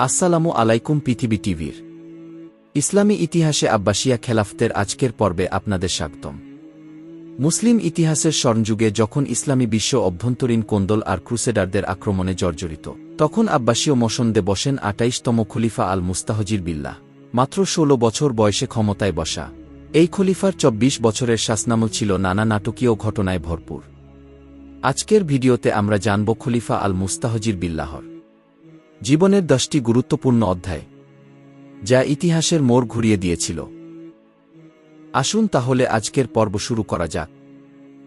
আসসালামু আলাইকুম পৃথিবী টিভির ইসলামী ইতিহাসে আব্বাসিয়া খেলাফতের আজকের পর্বে আপনাদের স্বাগতম। মুসলিম ইতিহাসের স্বর্ণযুগে যখন ইসলামী বিশ্ব অভ্যন্তরীণ কোন্দল আর ক্রুসেডারদের আক্রমণে জর্জরিত, তখন আব্বাসীয় মসনদে বসেন ২৮তম খলিফা আল মুস্তাহজির বিল্লাহ। মাত্র ১৬ বছর বয়সে ক্ষমতায় বসা এই খলিফার ২৪ বছরের শাসনামল ছিল নানা নাটকীয় ঘটনায় ভরপুর। আজকের ভিডিওতে আমরা জানব খলিফা আল মুস্তাহজির বিল্লাহর জীবনের ১০টি গুরুত্বপূর্ণ অধ্যায়, যা ইতিহাসের মোড় ঘুরিয়ে দিয়েছিল। আসুন তাহলে আজকের পর্ব শুরু করা যাক।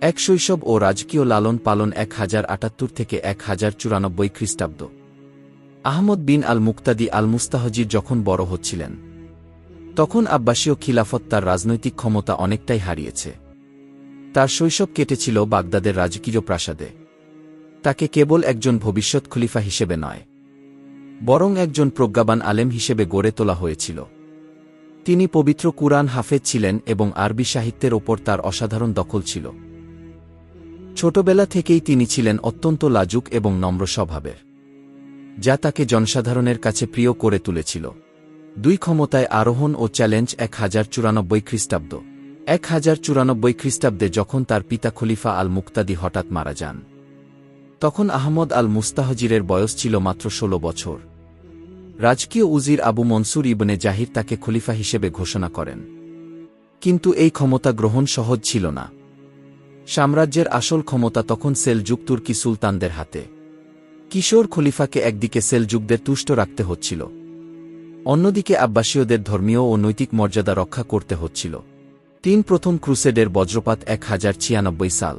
এক শৈশব ও রাজকীয় লালন পালন ১০৭৮ থেকে ১০৯৪ খ্রিস্টাব্দ। আহমদ বিন আল মুক্তাদি আল মুস্তাহজির যখন বড় হচ্ছিলেন, তখন আব্বাসীয় খিলাফত তার রাজনৈতিক ক্ষমতা অনেকটাই হারিয়েছে। তার শৈশব কেটেছিল বাগদাদের রাজকীয় প্রাসাদে। তাকে কেবল একজন ভবিষ্যৎ খলিফা হিসেবে নয়, বরং একজন প্রজ্ঞাবান আলেম হিসেবে গড়ে তোলা হয়েছিল। তিনি পবিত্র কুরআন হাফেজ ছিলেন এবং আরবি সাহিত্যের ওপর তার অসাধারণ দখল ছিল। ছোটবেলা থেকেই তিনি ছিলেন অত্যন্ত লাজুক এবং নম্র স্বভাবের, যা তাকে জনসাধারণের কাছে প্রিয় করে তুলেছিল। ক্ষমতায় আরোহণ ও চ্যালেঞ্জ ১০৯৪ খ্রিস্টাব্দ। ১০৯৪ খ্রিস্টাব্দে যখন তার পিতা খলিফা আল মুক্তাদি হঠাৎ মারা যান, তখন আহমদ আল মুস্তাহজিরের বয়স ছিল মাত্র ১৬ বছর। রাজকীয় উজির আবু মনসুর ইবনে জাহির তাকে খলিফা হিসেবে ঘোষণা করেন। কিন্তু এই ক্ষমতা গ্রহণ সহজ ছিল না। সাম্রাজ্যের আসল ক্ষমতা তখন সেলজুক তুর্কি সুলতানদের হাতে। কিশোর খলিফাকে একদিকে সেলজুকদের তুষ্ট রাখতে হচ্ছিল, অন্যদিকে আব্বাসীয়দের ধর্মীয় ও নৈতিক মর্যাদা রক্ষা করতে হচ্ছিল। প্রথম ক্রুসেডের বজ্রপাত ১০৯৬ সাল।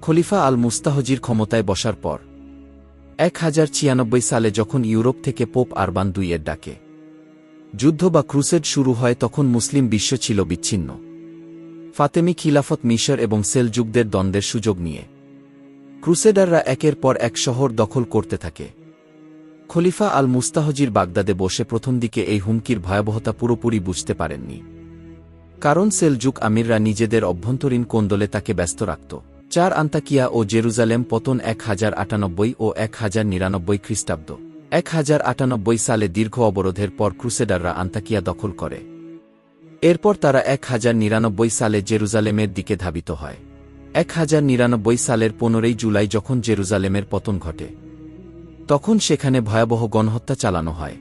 খলিফা আল মুস্তাহজির ক্ষমতায় বসার পর ১০৯৬ সালে যখন ইউরোপ থেকে পোপ আরবান II এর ডাকে যুদ্ধ বা ক্রুসেড শুরু হয়, তখন মুসলিম বিশ্ব ছিল বিচ্ছিন্ন। ফাতেমি খিলাফত মিশর এবং সেলজুকদের দ্বন্দ্বের সুযোগ নিয়ে ক্রুসেডাররা একের পর এক শহর দখল করতে থাকে। খলিফা আল মুস্তাহজির বাগদাদে বসে প্রথম দিকে এই হুমকির ভয়াবহতা পুরোপুরি বুঝতে পারেননি, কারণ সেলজুক আমিররা নিজেদের অভ্যন্তরীণ কোন্দলে তাকে ব্যস্ত রাখত। আন্তাকিয়া ও জেরুজালেম পতন ১০৯৮ ও ১০৯৯ খ্রিস্টাব্দ। ১০৯৮ সালে দীর্ঘ অবরোধের পর ক্রুসেডাররা আন্তাকিয়া দখল করে। এরপর তারা ১০৯৯ সালে জেরুজালেমের দিকে ধাবিত হয়। ১০৯৯ সালের ১৫ জুলাই যখন জেরুজালেমের পতন ঘটে, তখন সেখানে ভয়াবহ গণহত্যা চালানো হয়।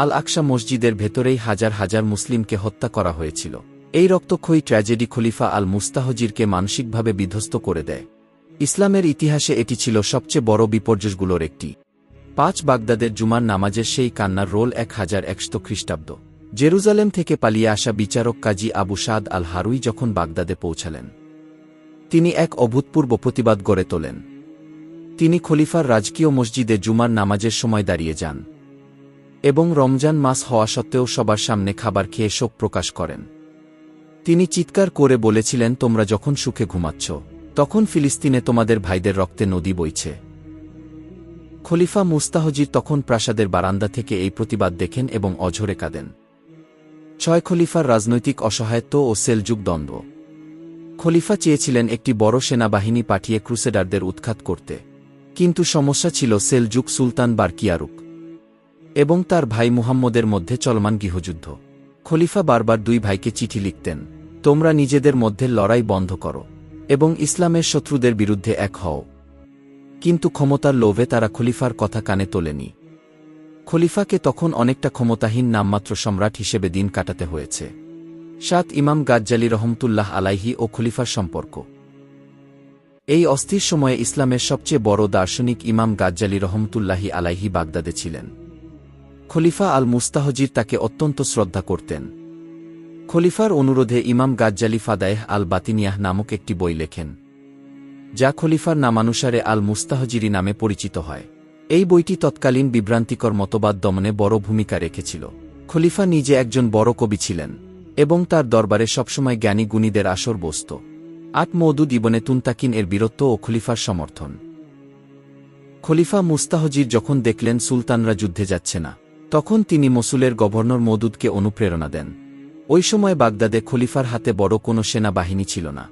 আল আকসা মসজিদের ভেতরেই হাজার হাজার মুসলিমকে হত্যা করা হয়েছিল। এই রক্তক্ষয়ী ট্র্যাজেডি খলিফা আল মুস্তাহজিরকে মানসিকভাবে বিধ্বস্ত করে দেয়। ইসলামের ইতিহাসে এটি ছিল সবচেয়ে বড় বিপর্যয়গুলোর একটি। বাগদাদের জুমার নামাজের সেই কান্নার রোল ১১০০ খ্রিস্টাব্দ। জেরুজালেম থেকে পালিয়ে আসা বিচারক কাজী আবু সাদ আল হারুই যখন বাগদাদে পৌঁছালেন, তিনি এক অভূতপূর্ব প্রতিবাদ গড়ে তোলেন। তিনি খলিফার রাজকীয় মসজিদে জুমার নামাজের সময় দাঁড়িয়ে যান এবং রমজান মাস হওয়া সত্ত্বেও সবার সামনে খাবার খেয়ে শোক প্রকাশ করেন। তিনি চিৎকার করে বলেছিলেন, তোমরা যখন সুখে ঘুমাচ্ছ, তখন ফিলিস্তিনে তোমাদের ভাইদের রক্তে নদী বইছে। খলিফা মুস্তাহজির তখন প্রাসাদের বারান্দা থেকে এই প্রতিবাদ দেখেন এবং অঝরে কাঁদেন। খলিফার রাজনৈতিক অসহায়ত্ব ও সেলজুক দ্বন্দ্ব। খলিফা চেয়েছিলেন একটি বড় সেনাবাহিনী পাঠিয়ে ক্রুসেডারদের উৎখাত করতে, কিন্তু সমস্যা ছিল সেলজুক সুলতান বারকিয়ারুক এবং তার ভাই মুহাম্মদের মধ্যে চলমান গৃহযুদ্ধ। খলিফা বারবার দুই ভাইকে চিঠি লিখতেন, তোমরা নিজেদের মধ্যে লড়াই বন্ধ করো এবং ইসলামের শত্রুদের বিরুদ্ধে এক হও। কিন্তু ক্ষমতার লোভে তারা খলিফার কথা কানে তোলেনি। খলিফাকে তখন অনেকটা ক্ষমতাহীন নামমাত্র সম্রাট হিসেবে দিন কাটাতে হয়েছে। ইমাম গাজ্জালি রহমতুল্লাহ আলাইহি ও খলিফার সম্পর্ক। এই অস্থির সময়ে ইসলামের সবচেয়ে বড় দার্শনিক ইমাম গাজ্জালি রহমতুল্লাহি আলাইহি বাগদাদে ছিলেন। খলিফা আল মুস্তাহজির তাকে অত্যন্ত শ্রদ্ধা করতেন। খলিফার অনুরোধে ইমাম গাজ্জালি ফাদায়েহ আল বাতিনিয়াহ নামক একটি বই লেখেন, যা খলিফার নামানুসারে আল মুস্তাহজিরি নামে পরিচিত হয়। এই বইটি তৎকালীন বিভ্রান্তিকর মতবাদ দমনে বড় ভূমিকা রেখেছিল। খলিফা নিজে একজন বড় কবি ছিলেন এবং তার দরবারে সবসময় জ্ঞানী গুণীদের আসর বসত। মওদুদ ইবনে তুনতাকিন এর বীরত্ব ও খলিফার সমর্থন। খলিফা মুস্তাহজির যখন দেখলেন সুলতানরা যুদ্ধে যাচ্ছে না, তখন তিনি মসুলের গভর্নর মওদুদকে অনুপ্রেরণা দেন। ওই সময় বাগদাদে খলিফার হাতে বড় কোনো সেনাবাহিনী ছিল না।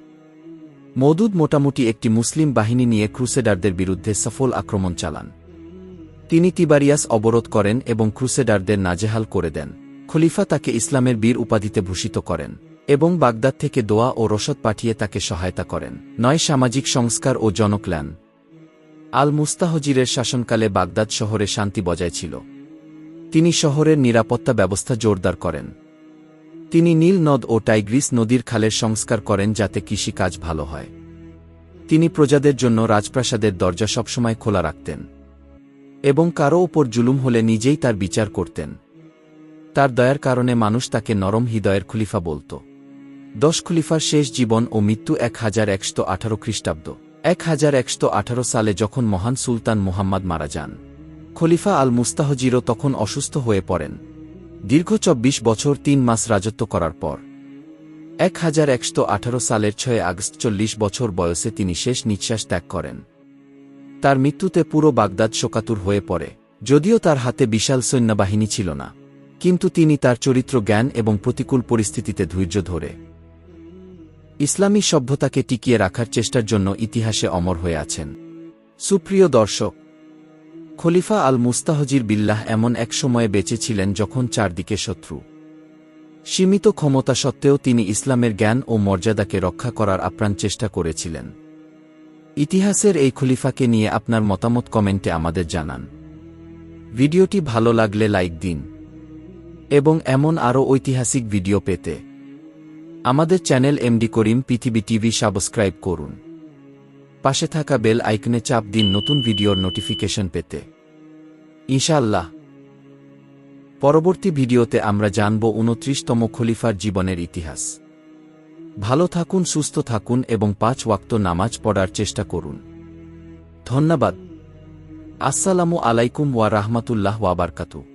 মওদুদ মোটামুটি একটি মুসলিম বাহিনী নিয়ে ক্রুসেডারদের বিরুদ্ধে সফল আক্রমণ চালান। তিনি তিবারিয়াস অবরোধ করেন এবং ক্রুসেডারদের নাজেহাল করে দেন। খলিফা তাকে ইসলামের বীর উপাধিতে ভূষিত করেন এবং বাগদাদ থেকে দোয়া ও রসদ পাঠিয়ে তাকে সহায়তা করেন। ৯ সামাজিক সংস্কার ও জনকল্যাণ। আল মুস্তাহজিরের শাসনকালে বাগদাদ শহরে শান্তি বজায় ছিল। তিনি শহরের নিরাপত্তা ব্যবস্থা জোরদার করেন। তিনি নীল নদ ও টাইগ্রিস নদীর খালের সংস্কার করেন যাতে কৃষিকাজ ভালো হয়। তিনি প্রজাদের জন্য রাজপ্রাসাদের দরজা সবসময় খোলা রাখতেন এবং কারও ওপর জুলুম হলে নিজেই তার বিচার করতেন। তার দয়ার কারণে মানুষ তাকে নরম হৃদয়ের খলিফা বলত। ১০ খলিফার শেষ জীবন ও মৃত্যু 1118 খ্রিস্টাব্দ। 1118 সালে যখন মহান সুলতান মুহাম্মদ মারা যান, খলিফা আল মুস্তাহজিরও তখন অসুস্থ হয়ে পড়েন। দীর্ঘ ২৪ বছর ৩ মাস রাজত্ব করার পর 1118 সালের ৬ আগস্ট ৪০ বছর বয়সে তিনি শেষ নিঃশ্বাস ত্যাগ করেন। তার মৃত্যুতে পুরো বাগদাদ শোকাতুর হয়ে পড়ে। যদিও তার হাতে বিশাল সৈন্যবাহিনী ছিল না, কিন্তু তিনি তার চরিত্র জ্ঞান এবং প্রতিকূল পরিস্থিতিতে ধৈর্য ধরে ইসলামী সভ্যতাকে টিকিয়ে রাখার চেষ্টার জন্য ইতিহাসে অমর হয়ে আছেন। সুপ্রিয় দর্শক, খলিফা আল মুস্তাহজির বিল্লাহ এমন এক সময়ে বেঁচে ছিলেন যখন চারদিকে শত্রু। সীমিত ক্ষমতা সত্ত্বেও তিনি ইসলামের জ্ঞান ও মর্যাদাকে রক্ষা করার আপ্রাণ চেষ্টা করেছিলেন। ইতিহাসের এই খলিফাকে নিয়ে আপনার মতামত কমেন্টে আমাদের জানান। ভিডিওটি ভালো লাগলে লাইক দিন এবং এমন আরও ঐতিহাসিক ভিডিও পেতে আমাদের চ্যানেল এমডি করিম পৃথিবী টিভি সাবস্ক্রাইব করুন। পাশে থাকা বেল আইকনে চাপ দিন নতুন ভিডিওর নোটিফিকেশন পেতে। ইনশাআল্লাহ পরবর্তী ভিডিওতে আমরা জানব ২৯তম খলিফার জীবনের ইতিহাস। ভালো থাকুন, সুস্থ থাকুন এবং ৫ ওয়াক্ত নামাজ পড়ার চেষ্টা করুন। ধন্যবাদ। আসসালামু আলাইকুম ওয়া রাহমাতুল্লাহ ওয়া বারাকাতুহু।